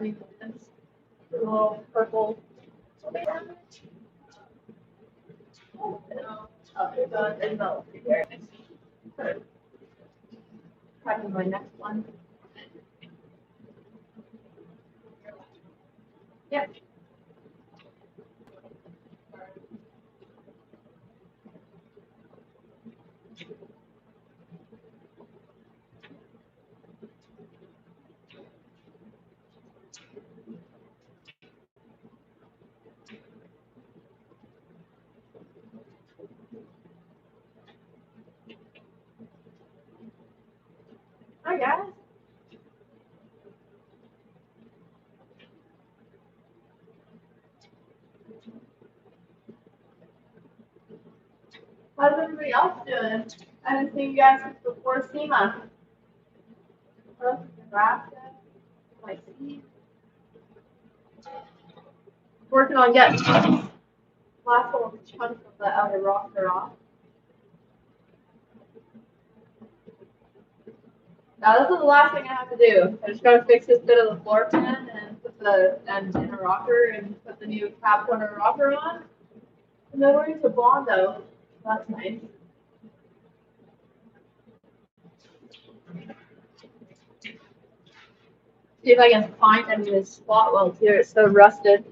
little purple. Having my next one. Yep. Hi guys. How's everybody else doing? I haven't seen you guys since before SEMA. My seed. Working on getting last little chunk of the outer rocker off. Now this is the last thing I have to do. I just gotta fix this bit of the floor pan and put the inner rocker and put the new cab corner rocker on. And then we're into Bondo. That's nice. See if I can find any of this spot welds here. It's so rusted.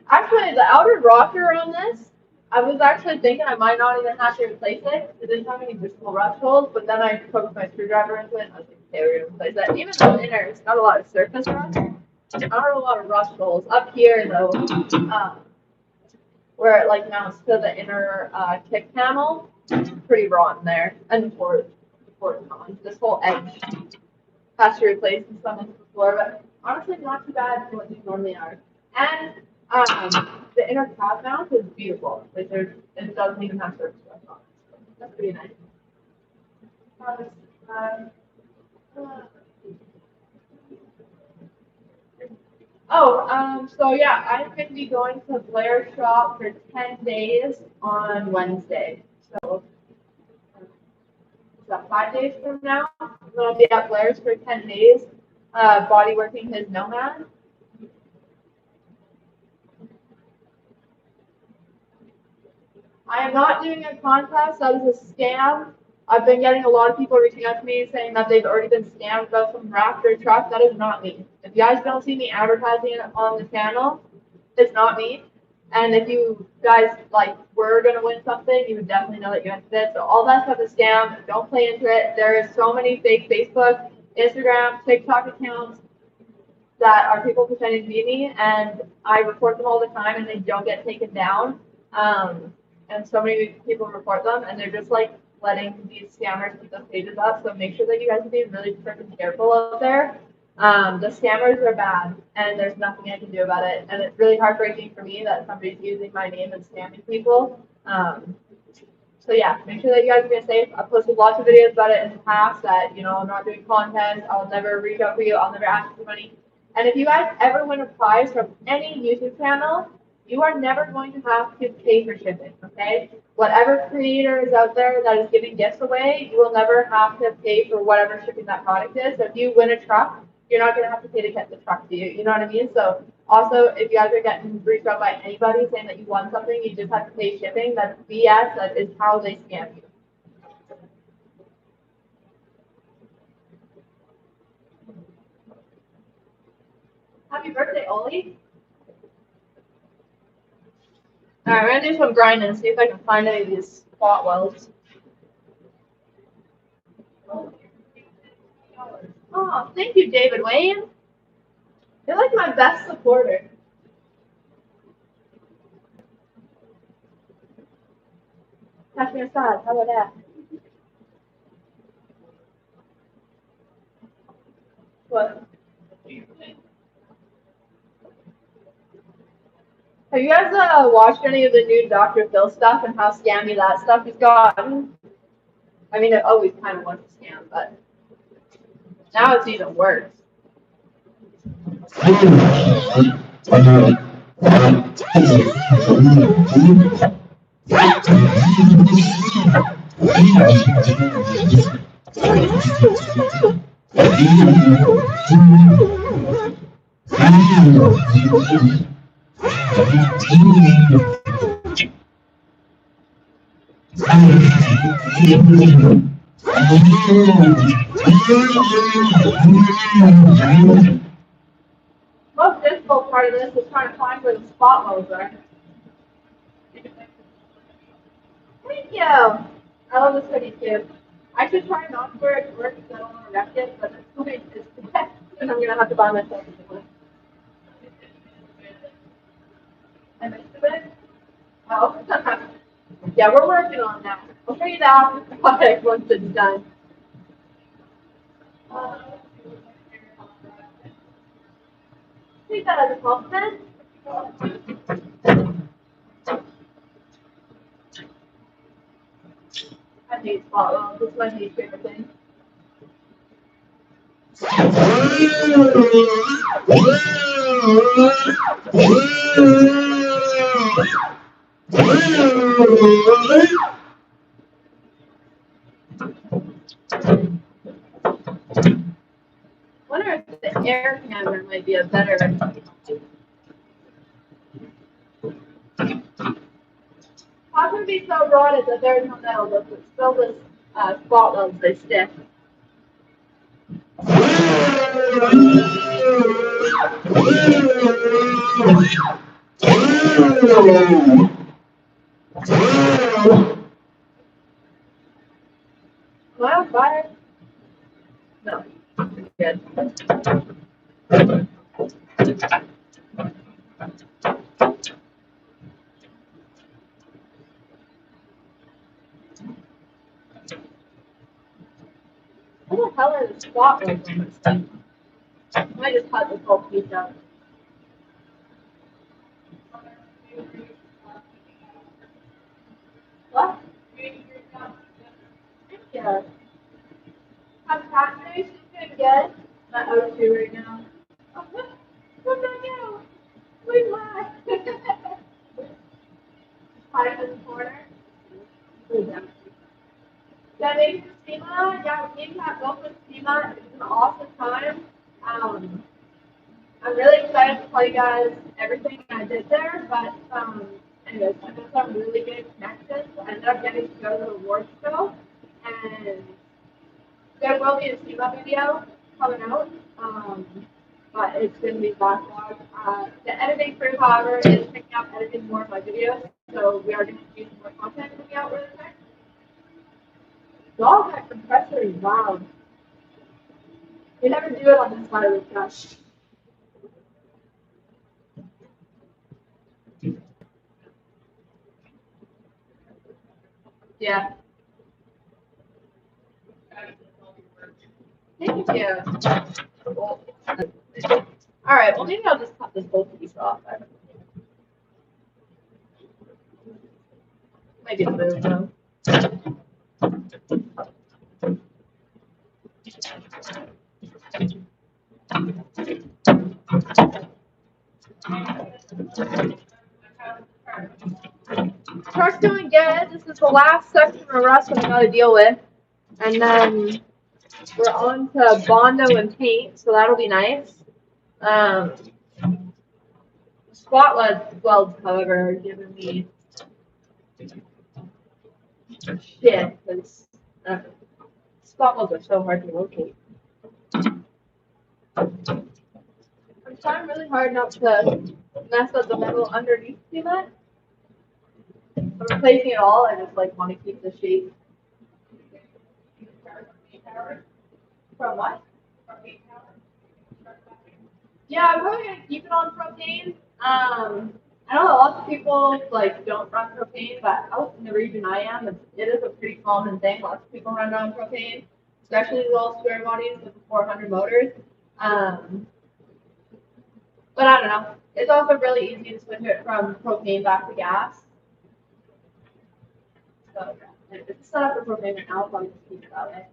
Actually, the outer rocker on this, I was actually thinking I might not even have to replace it. It didn't have any visible rust holes, but then I poked my screwdriver into it and I was like, okay, we're gonna replace that. Even though in there, it's not a lot of surface rust. Not a lot of rust holes. Up here though, where it like mounts to the inner kick panel, pretty rotten there. And for on this whole edge has to replace and some of the floor, but honestly not too bad for what these normally are. And the inner cab mount is beautiful. Like it doesn't even have surface rust on it. So that's pretty nice. So yeah, I'm going to be going to Blair's shop for 10 days on Wednesday. So, is that 5 days from now? I'm going to be at Blair's for 10 days, body working his nomad. I am not doing a contest. That is a scam. I've been getting a lot of people reaching out to me saying that they've already been scammed about some Raptor truck. That is not me. If you guys don't see me advertising it on the channel, it's not me. And if you guys were gonna win something, you would definitely know that you entered it. So all that stuff is scam. Don't play into it. There is so many fake Facebook, Instagram, TikTok accounts that are people pretending to be me, and I report them all the time, and they don't get taken down. And so many people report them, and they're just like letting these scammers keep those pages up. So make sure that you guys are being really freaking careful out there. The scammers are bad, and there's nothing I can do about it. And it's really heartbreaking for me that somebody's using my name and scamming people. So yeah, make sure that you guys are being safe. I've posted lots of videos about it in the past that, I'm not doing content. I'll never reach out for you. I'll never ask for money. And if you guys ever win a prize from any YouTube channel, you are never going to have to pay for shipping, okay? Whatever creator is out there that is giving gifts away, you will never have to pay for whatever shipping that product is. So if you win a truck, you're not going to have to pay to get the truck to you. You know what I mean? So also, if you guys are getting reached out by anybody saying that you won something, you just have to pay shipping. That's BS. That is how they scam you. Happy birthday, Ollie. All right, we're gonna do some grinding and see if I can find any of these spot welds. Oh, thank you, David Wayne. You're like my best supporter. Catch me aside. How about that? What? Have you guys watched any of the new Dr. Phil stuff and how scammy that stuff has gotten? I mean, it always kind of was a scam, but now it's even worse. Most difficult part of this is trying to find where the spot modes are. Thank you. I love this hoodie too. I should try not to wear it to work because I don't want to wreck it, but it's too big and I'm gonna have to buy myself a new one. I missed a bit. Oh. Yeah, we're working on that. I'll show you the after product once it's done. Take that as a compliment. I hate spot loans. It's my least favorite thing. I wonder if the air camera might be a better. How can it be so rotted that there's no metal, but it's still this spot loans they stick? Am I on fire? No. Good. What the hell are the spot loads on this thing? I might just cut this whole piece out. What? Yeah. I'm practicing to get my O2 right now. Oh, what did I do? Where's my? Hide in the corner. Yeah, maybe SEMA. Yeah, we came back both with SEMA. It was an awesome time. I'm really excited to tell you guys everything I did there, but anyways, I made some really good connections. I ended up getting to go to the award show, and there will be a SEMA video coming out, but it's going to be backlogged. The editing crew, however, is picking up editing more of my videos, so we are going to do some more content coming out really quick. Wow, that compressor is loud. We never do it on this side of the couch. Yeah. Thank you. All right. Well, maybe I'll just cut this whole piece off. Maybe a little though. Truck's doing good. This is the last section of rust I got to deal with, and then we're on to Bondo and paint, so that'll be nice. Spot welds, however, are giving me shit because spot welds are so hard to locate. I'm trying really hard not to mess up the metal underneath too much. I'm replacing it all. I just like want to keep the shape. From what? Yeah, I'm probably gonna keep it on propane. I know a lot of people like don't run propane, but out in the region I am, it is a pretty common thing. Lots of people run on propane, especially these all square bodies with the 400 motors. But I don't know. It's also really easy to switch it from propane back to gas. So if it's set up for propane right now, I'll probably just keep it that way.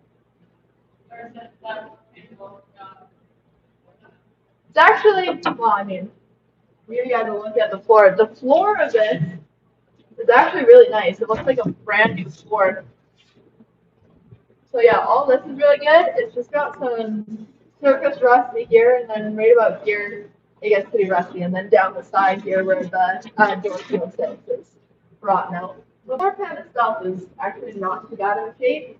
It's actually, well, I mean, you guys will look at the floor. The floor of it is actually really nice. It looks like a brand new floor. So yeah, all this is really good. It's just got some surface rusty here, and then right about here, it gets pretty rusty. And then down the side here where the door seal sits is rotten out. The floor pan itself is actually not too bad of a shape.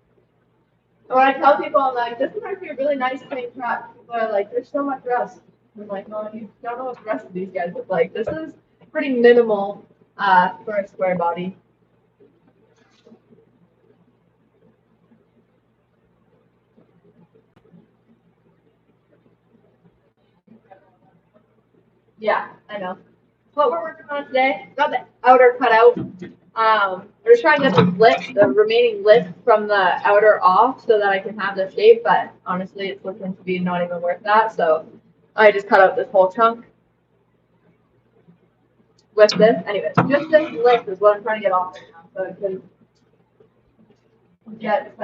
And when I tell people, I'm like, this is actually a really nice clean truck, people are like, there's so much rust. I'm like, no, you don't know what the rest of these guys look like. This is pretty minimal for a square body. Yeah, I know. What we're working on today, got the outer cut out. We're trying to get the remaining lift from the outer off so that I can have the shape, but honestly, it's looking to be not even worth that. So I just cut out this whole chunk with this. Anyways, just this lift is what I'm trying to get off right now, so I can get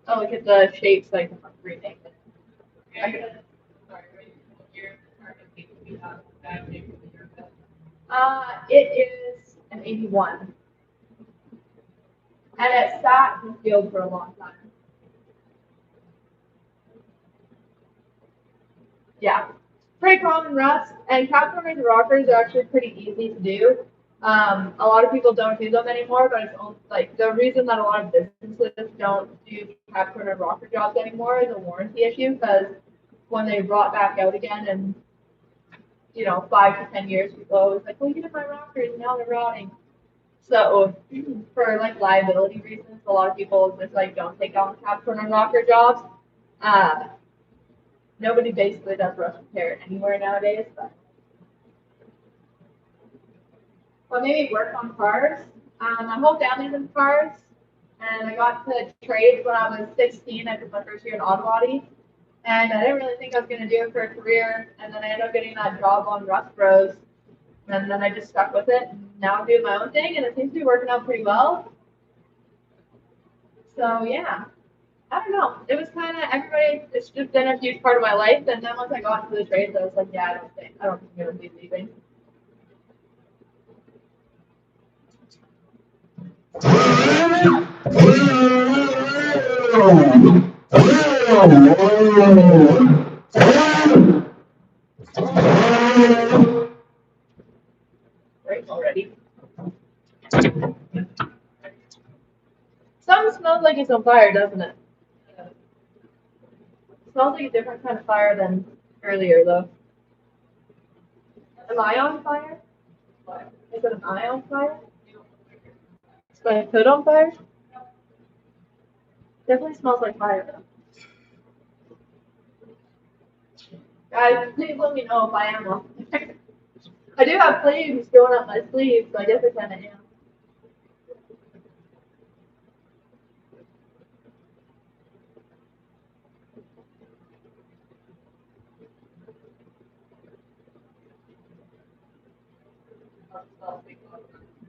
look at the shape so I can remake it. It is an 81. And it sat in the field for a long time. Yeah. Pretty common rust, and cab corners and rockers are actually pretty easy to do. A lot of people don't do them anymore, but it's only, like the reason that a lot of businesses don't do cab corner and rocker jobs anymore is a warranty issue, because when they brought back out again and 5 to 10 years, people always like, well, you did my rockers and now they're rotting. So for like liability reasons, a lot of people just like don't take on cab corner and rocker jobs. Nobody basically does rust repair anywhere nowadays, but maybe work on cars. My whole family's in cars, and I got to trade when I was 16. I did my first year in auto body, and I didn't really think I was going to do it for a career, and then I ended up getting that job on Rust Bros, and then I just stuck with it, and now I'm doing my own thing, and it seems to be working out pretty well. So yeah, I don't know. It was kind of everybody. It's just been a huge part of my life, and then once I got into the trades, I was like, yeah, I don't think I'm going to be leaving. Right already. Something smells like it's on fire, doesn't it? It smells like a different kind of fire than earlier, though. Am I on fire? Is it an eye on fire? Is my hood on fire? Definitely smells like fire, though. Guys, please let me know if I am on fire. I do have flames going up my sleeve, so I guess I kind of am.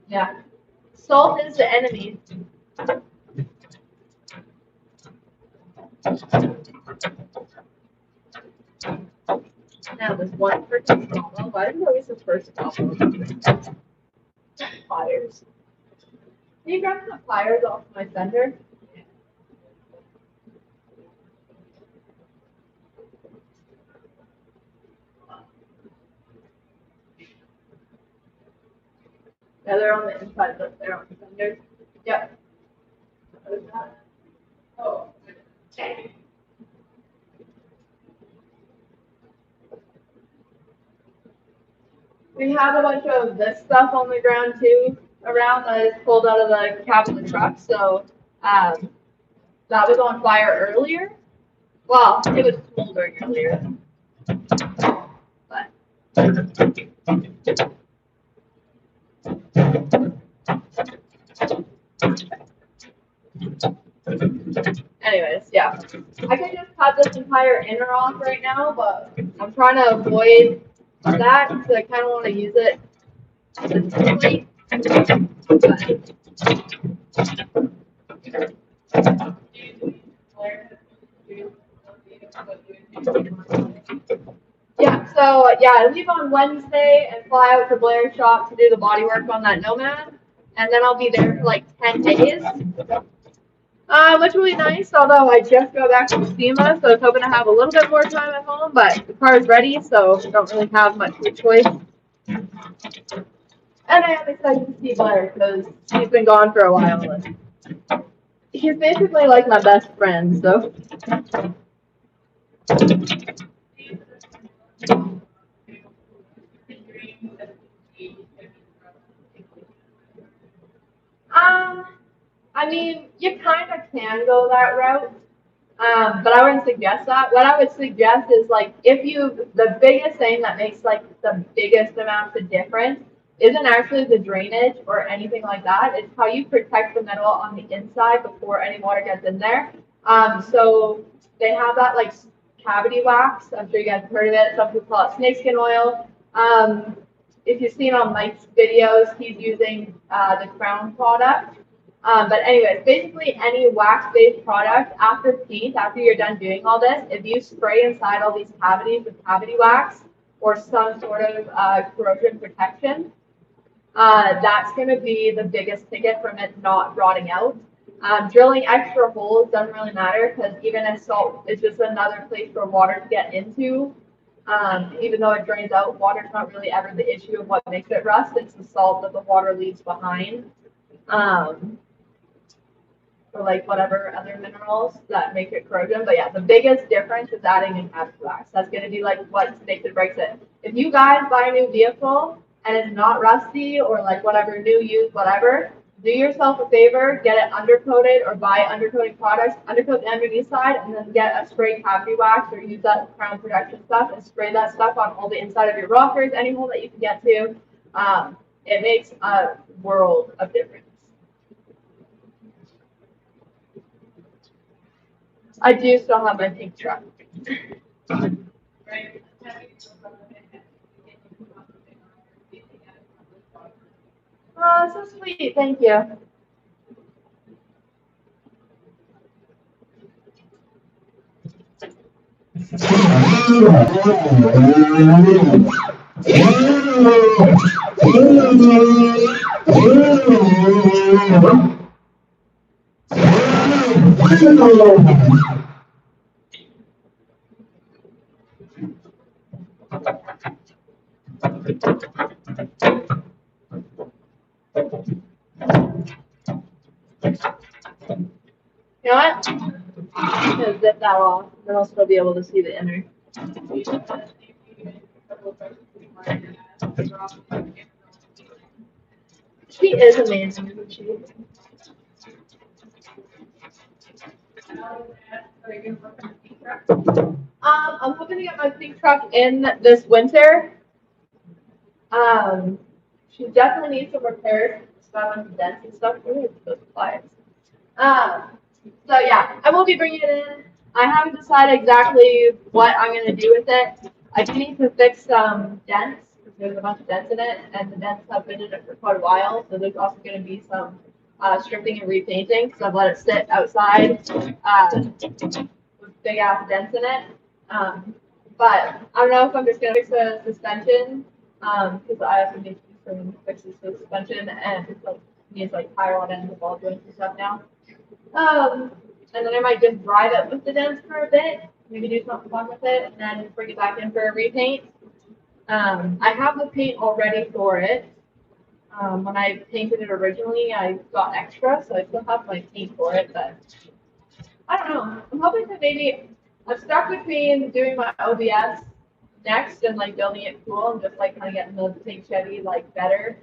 Yeah. Salt is the enemy. Now this one freaking problem. Why is it always the first problem? Pliers. Can you grab the pliers off my fender? Yeah, they're on the inside, but they're on the fender. Yep. What is that? Oh, okay. We have a bunch of this stuff on the ground too, around that is pulled out of the cab of the truck. So that was on fire earlier. Well, it was smoldering earlier. But anyways, yeah. I can just cut this entire inner off right now, but I'm trying to avoid that because I kind of want to use it specifically. Yeah, so yeah, I leave on Wednesday and fly out to Blair's shop to do the body work on that Nomad, and then I'll be there for like 10 days, which will be nice. Although I just go back to SEMA, so I was hoping to have a little bit more time at home, but the car is ready, so I don't really have much of a choice. And I am excited to see Blair because he's been gone for a while, and he's basically like my best friend. So. I mean, you kind of can go that route, but I wouldn't suggest that. What I would suggest is like the biggest thing that makes like the biggest amounts of difference isn't actually the drainage or anything like that. It's how you protect the metal on the inside before any water gets in there. So they have that like cavity wax. I'm sure you guys have heard of it. Some people call it snakeskin oil. If you've seen on Mike's videos, he's using the Crown product. But anyways, basically any wax-based product after paint, after you're done doing all this, if you spray inside all these cavities with cavity wax or some sort of corrosion protection, that's going to be the biggest ticket from it not rotting out. Drilling extra holes doesn't really matter because even if salt is just another place for water to get into, even though it drains out, water's not really ever the issue of what makes it rust. It's the salt that the water leaves behind. Or like whatever other minerals that make it corrosion. But yeah, the biggest difference is adding in cavity wax. That's going to be like what makes it breaks it. If you guys buy a new vehicle and it's not rusty or like whatever, new, used, whatever, do yourself a favor, get it undercoated or buy undercoating products, undercoat the underneath side, and then get a spray cavity wax or use that Crown protection stuff and spray that stuff on all the inside of your rockers, any hole that you can get to. It makes a world of difference. I do still have my pink truck. Oh, so sweet. Thank you. You know what? I'm gonna zip that off, then I'll still be able to see the inner. She is amazing, isn't she? I'm hoping to get my pink truck in this winter. She definitely needs some repairs, stuff on the dents and stuff. Ooh, those pliers. So yeah, I will be bringing it in. I haven't decided exactly what I'm going to do with it. I do need to fix some dents because there's a bunch of dents in it, and the dents have been in it for quite a while. So there's also going to be some stripping and repainting because I've let it sit outside with big ass dents in it. But I don't know if I'm just going to fix the suspension because I have to make some fixes to the suspension and it's like needs like tire on end and ball joints and stuff now. And then I might just drive it with the dents for a bit, maybe do something fun with it, and then bring it back in for a repaint. I have the paint already for it. When I painted it originally, I got extra, so I still have my paint for it, but I don't know. I'm hoping to maybe, I'm stuck between doing my OBS next and like building it cool and just like kind of getting the pink Chevy like better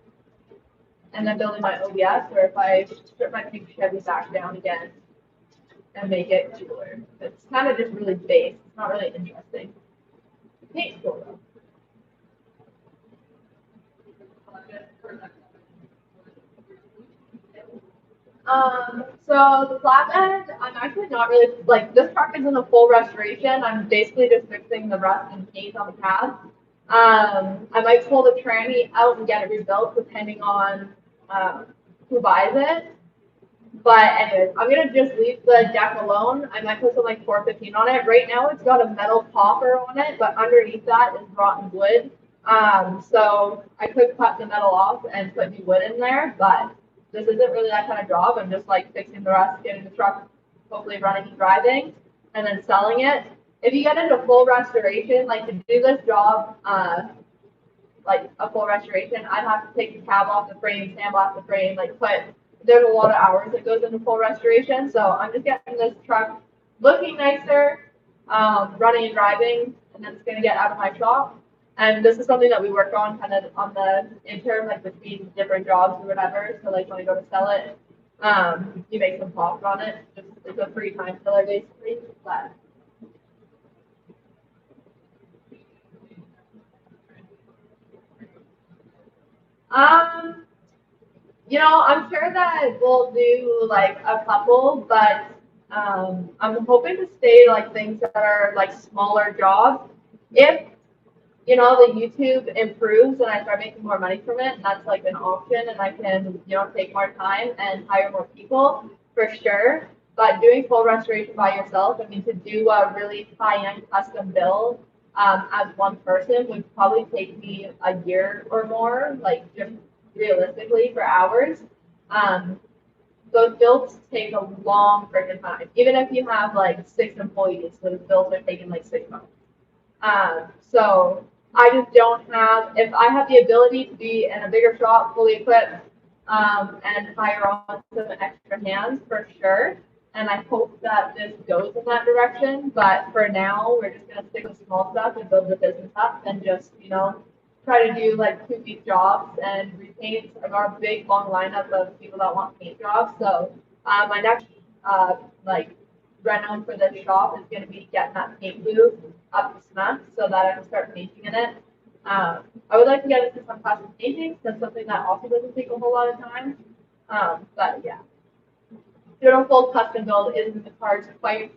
and then building my OBS, or if I strip my pink Chevy back down again and make it cooler. It's kind of just really base. It's not really interesting. Paint's cool though. So the flatbed, I'm actually not really, like, this truck is in a full restoration. I'm basically just fixing the rust and paint on the cab. I might pull the tranny out and get it rebuilt depending on who buys it. But anyways, I'm gonna just leave the deck alone. I might put some like 415 on it. Right now it's got a metal popper on it, but underneath that is rotten wood. So I could cut the metal off and put new wood in there, but this isn't really that kind of job. I'm just like fixing the rest, getting the truck hopefully running and driving, and then selling it. If you get into full restoration, like to do this job, like a full restoration, I'd have to take the cab off the frame, sandblast the frame, like there's a lot of hours that goes into full restoration. So I'm just getting this truck looking nicer, running and driving, and then it's gonna get out of my shop. And this is something that we work on kind of on the interim, like between different jobs or whatever. So like when I go to sell it, you make some profit on it. It's a free time filler basically. But you know, I'm sure that we'll do like a couple, but I'm hoping to stay like things that are like smaller jobs. If you know the YouTube improves and I start making more money from it, and that's like an option, and I can take more time and hire more people for sure. But doing full restoration by yourself, I mean, to do a really high-end custom build as one person would probably take me a year or more, like just realistically for hours. Those builds take a long freaking time. Even if you have like 6 employees, those builds are taking like 6 months. So I just don't have, if I have the ability to be in a bigger shop, fully equipped, and hire on some extra hands for sure. And I hope that this goes in that direction. But for now, we're just going to stick with small stuff and build the business up and just, try to do like 2-piece jobs and repaint. I've got a big long lineup of people that want paint jobs. So my next like reno for this shop is going to be getting that paint booth up to snuff so that I can start painting in it. I would like to get into some custom painting. That's something that also doesn't take a whole lot of time. But yeah, doing a full custom build isn't in the cards quite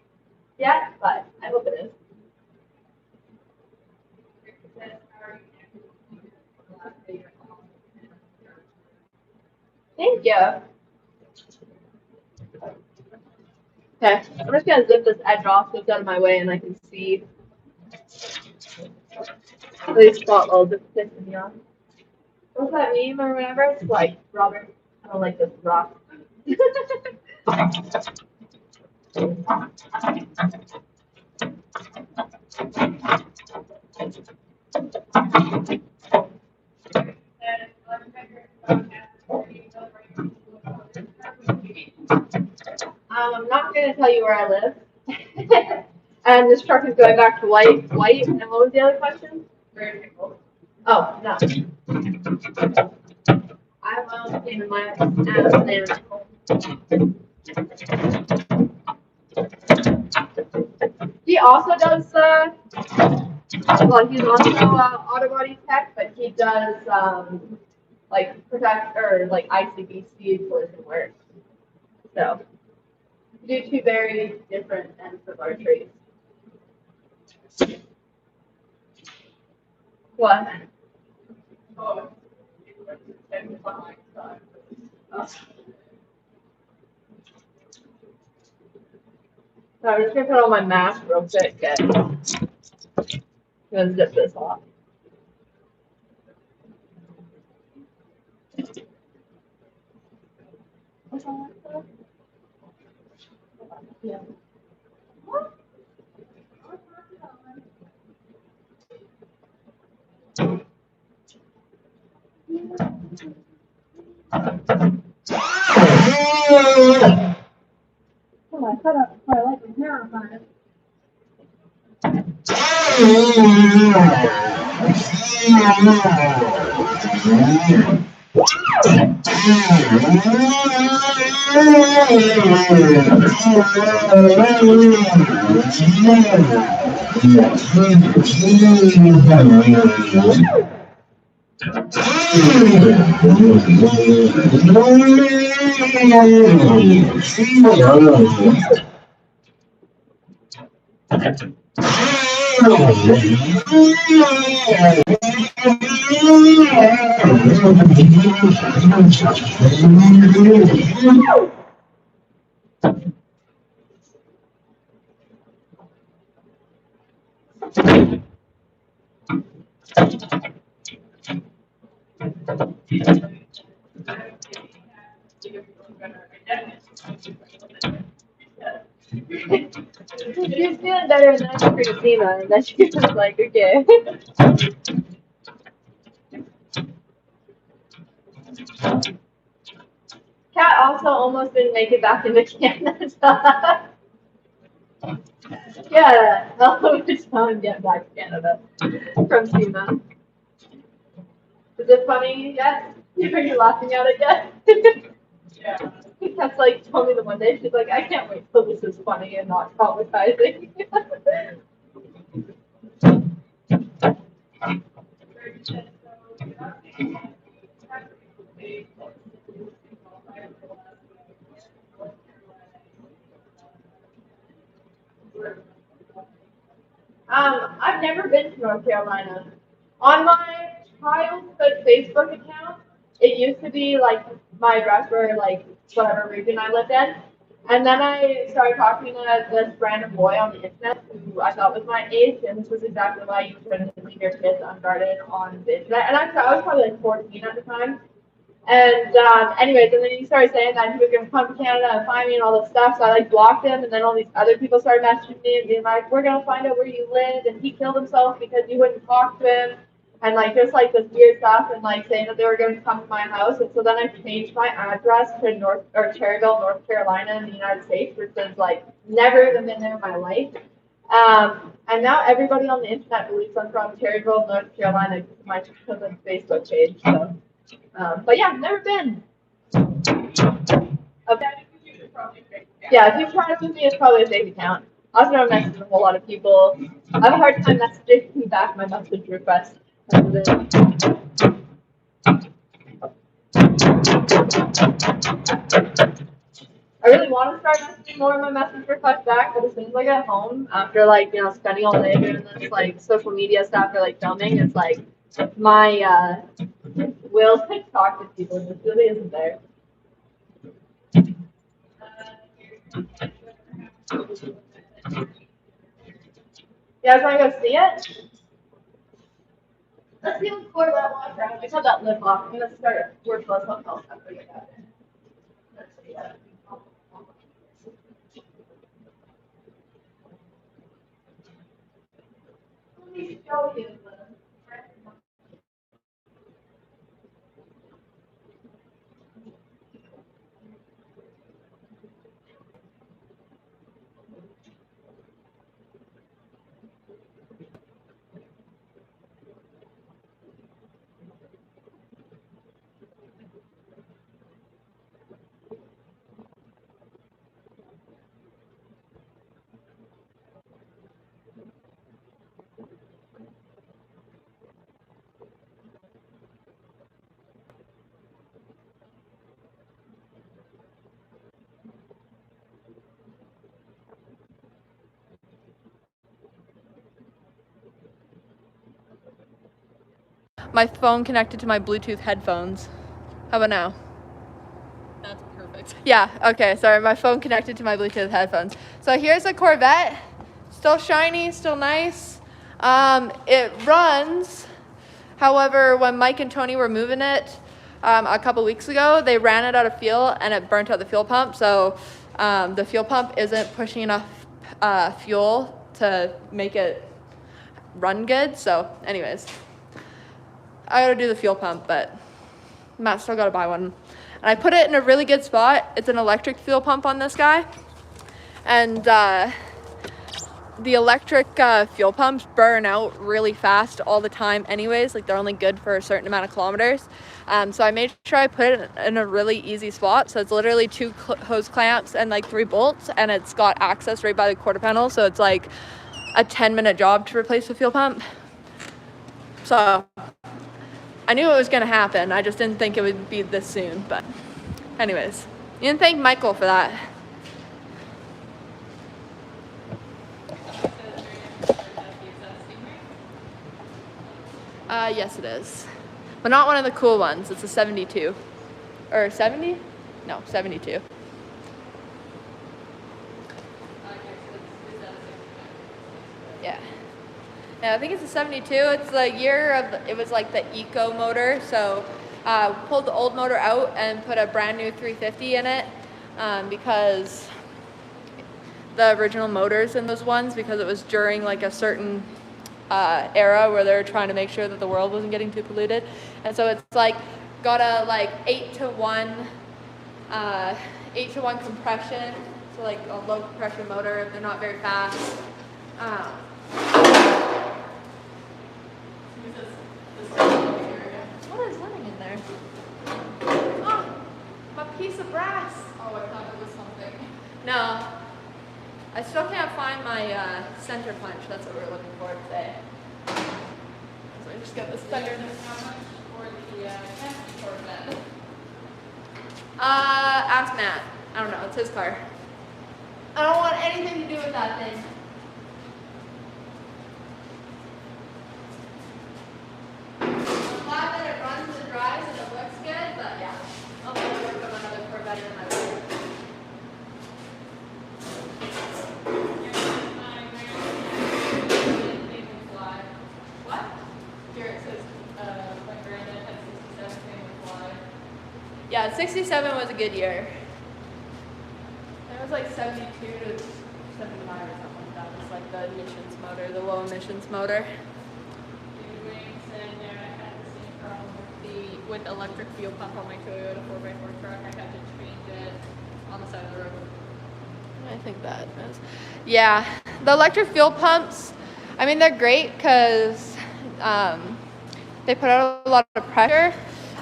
yet, but I hope it is. Thank you. Okay, I'm just gonna zip this edge off so it's out of my way and I can see. At least spot all the pissing me off. What's that meme or whatever? It's like, Robert, I don't like this rock. I'm not going to tell you where I live. And this truck is going back to white. And what was the other question? Oh, no. I have my own thing in my ass He also does, well, he's also auto body tech, but he does, like, protect, or, like, ICBC collision work. So, do 2 very different ends of our trade. What? Oh. So I'm just gonna put on my mask real quick. I'm gonna zip this off. Yeah. Oh, I cut up quite like my hair on it. She was feeling better, and then I took her to SEMA, and then she was like, okay. Kat also almost didn't make it back into Canada. Yeah, almost found get back to Canada from SEMA. Is it funny yet? Are you laughing at it yet? Yeah. Kat's like told me the one day, she's like, I can't wait till this is funny and not traumatizing. I've never been to North Carolina. On my childhood Facebook account, it used to be like my address for like whatever region I lived in. And then I started talking to this random boy on the internet who I thought was my age, and this was exactly why you shouldn't leave your kids unguarded on the internet. And I was probably like 14 at the time. And anyways, and then he started saying that he was going to come to Canada and find me and all this stuff. So I like blocked him, and then all these other people started messaging me and being like, "We're going to find out where you live," and he killed himself because you wouldn't talk to him, and like just like this weird stuff, and like saying that they were going to come to my house. And so then I changed my address to Cherryville, North Carolina, in the United States, which is like never even been there in my life. And now everybody on the internet believes I'm from Cherryville, North Carolina, because of my cousin's Facebook page. So. But yeah, I've never been. Okay. Yeah, if you try to with me, it's probably a fake account. I was never messaging a whole lot of people. I have a hard time messaging back my message request. I really want to start messaging more of my message requests back, but as soon as I get home, after like, spending all day doing this like social media stuff or like filming, it's like my will to talk to people just really isn't there. You guys want to go see it? Let's see the Corvette walk around. I saw that lip off. I'm going to start working on something else after we get out there. Let's see that. Let me show you the. My phone connected to my Bluetooth headphones. How about now? That's perfect. Yeah, okay, sorry, my phone connected to my Bluetooth headphones. So here's a Corvette, still shiny, still nice. It runs, however, when Mike and Tony were moving it a couple weeks ago, they ran it out of fuel and it burnt out the fuel pump. So the fuel pump isn't pushing enough fuel to make it run good. So anyways, I gotta do the fuel pump, but Matt still gotta buy one. And I put it in a really good spot. It's an electric fuel pump on this guy. And the electric fuel pumps burn out really fast all the time anyways. Like they're only good for a certain amount of kilometers. So I made sure I put it in a really easy spot. So it's literally 2 hose clamps and like 3 bolts. And it's got access right by the quarter panel. So it's like a 10-minute job to replace the fuel pump. So I knew it was going to happen. I just didn't think it would be this soon. But anyways, you can thank Michael for that. Yes it is. But not one of the cool ones. It's a 72. Or 70? No, 72. Yeah. Yeah, I think it's a 72. It's the year of, it was like the eco motor. So pulled the old motor out and put a brand new 350 in it because the original motors in those ones, because it was during like a certain era where they were trying to make sure that the world wasn't getting too polluted. And so it's like got a like 8-to-1 compression. So like a low compression motor. They're not very fast. What is living in there? Oh, a piece of brass. Oh, I thought it was something. No. I still can't find my center punch. That's what we're looking for today. So I just got this thunder. How much for the Cassidy Corvette? Ask Matt. I don't know. It's his car. I don't want anything to do with that thing. I'm glad that it runs and drives and it looks good, but yeah. I'll probably work on another Corvette in my life. What? Here it says, my granddad had 67 family fly. Yeah, 67 was a good year. It was like 72 to 75 or something like that. It was like the emissions motor, the low emissions motor. David Wayne said that I had the same problem with electric fuel pump on my Toyota 4x4 truck. I had to change it on the side of the road. I think that is. Yeah, the electric fuel pumps, I mean, they're great because they put out a lot of pressure.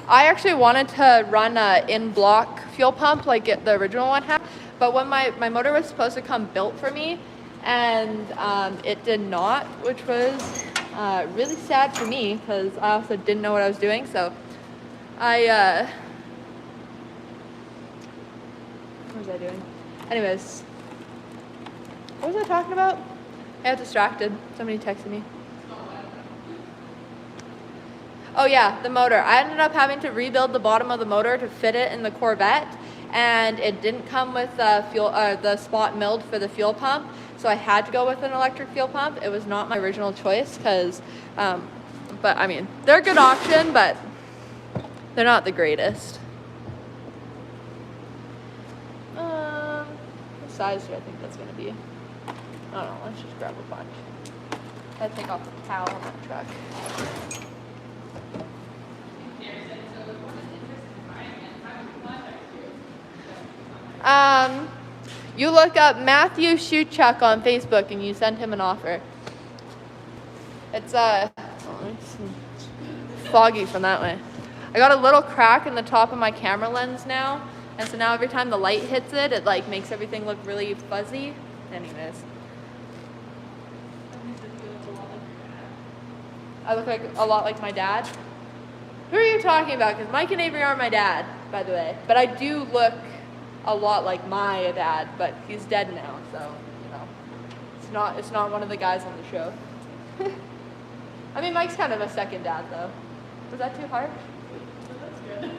I actually wanted to run a in-block fuel pump like the original one had, but when my motor was supposed to come built for me, and it did not, which was really sad for me because I also didn't know what I was doing. So what was I doing? Anyways, what was I talking about? I got distracted. Somebody texted me. Oh yeah, the motor. I ended up having to rebuild the bottom of the motor to fit it in the Corvette, and it didn't come with the spot milled for the fuel pump, so I had to go with an electric fuel pump. It was not my original choice because, but I mean, they're a good option, but they're not the greatest. What size do I think that's gonna be? I don't know. Let's just grab a bunch. Gotta take off the towel on that truck. You look up Matthew Shoechuck on Facebook and you send him an offer. It's foggy from that way. I got a little crack in the top of my camera lens now, and so now every time the light hits it, it like makes everything look really fuzzy. Anyways. I look like a lot like my dad. Who are you talking about? Because Mike and Avery are my dad, by the way. But I do look a lot like my dad, but he's dead now, so you know, it's not one of the guys on the show. I mean, Mike's kind of a second dad, though. Was that too harsh? That's good.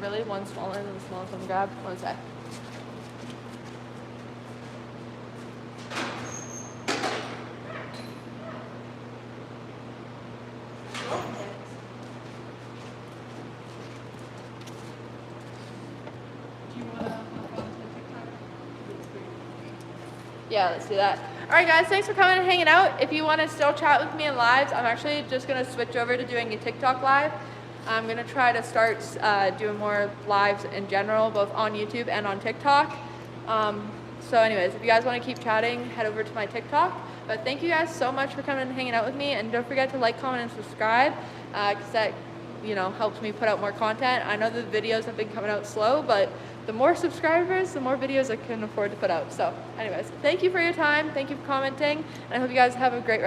Really, one smaller than the smallest one grabbed. One sec. Yeah, let's do that. All right, guys, thanks for coming and hanging out. If you want to still chat with me in lives, I'm actually just going to switch over to doing a TikTok live. I'm going to try to start doing more lives in general, both on YouTube and on TikTok. So anyways, if you guys want to keep chatting, head over to my TikTok. But thank you guys so much for coming and hanging out with me. And don't forget to like, comment, and subscribe because that, you know, helps me put out more content. I know the videos have been coming out slow, but the more subscribers, the more videos I can afford to put out. So anyways, thank you for your time. Thank you for commenting. And I hope you guys have a great rest.